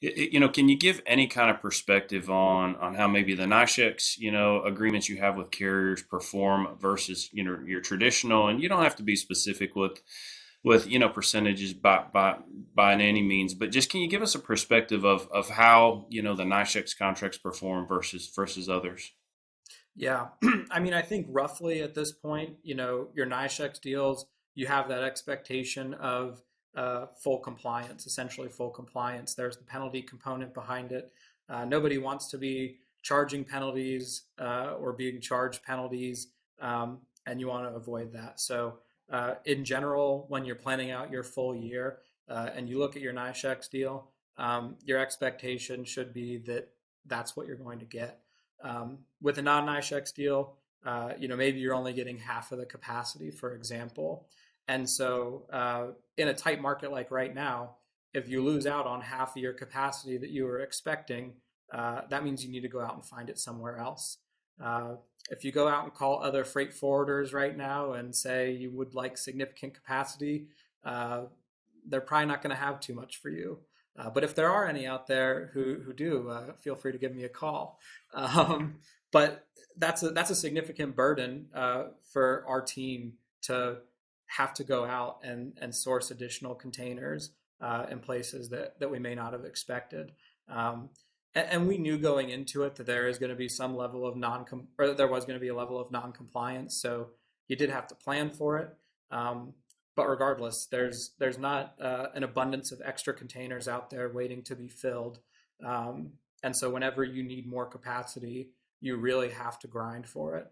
Can you give any kind of perspective on how maybe the NYSHEX, agreements you have with carriers perform versus, your traditional, and you don't have to be specific with percentages by any means, but just can you give us a perspective of how, the NYSHEX contracts perform versus others? Yeah. I mean, I think roughly at this point, your NYSHEX deals, you have that expectation of full compliance, essentially full compliance. There's the penalty component behind it. Nobody wants to be charging penalties or being charged penalties, and you want to avoid that. So, in general, when you're planning out your full year and you look at your NYSHEX deal, your expectation should be that that's what you're going to get. With a non-NYSHEX deal, maybe you're only getting half of the capacity, for example. And so, in a tight market like right now, if you lose out on half of your capacity that you were expecting, that means you need to go out and find it somewhere else. Uh, if you go out and call other freight forwarders right now and say you would like significant capacity, uh, they're probably not going to have too much for you. But if there are any out there who do, feel free to give me a call. Um, but that's a significant burden for our team to have to go out and source additional containers in places that we may not have expected. And we knew going into it that there is going to be some level of or there was going to be a level of non-compliance. So you did have to plan for it. But regardless, there's not an abundance of extra containers out there waiting to be filled. And so whenever you need more capacity, you really have to grind for it.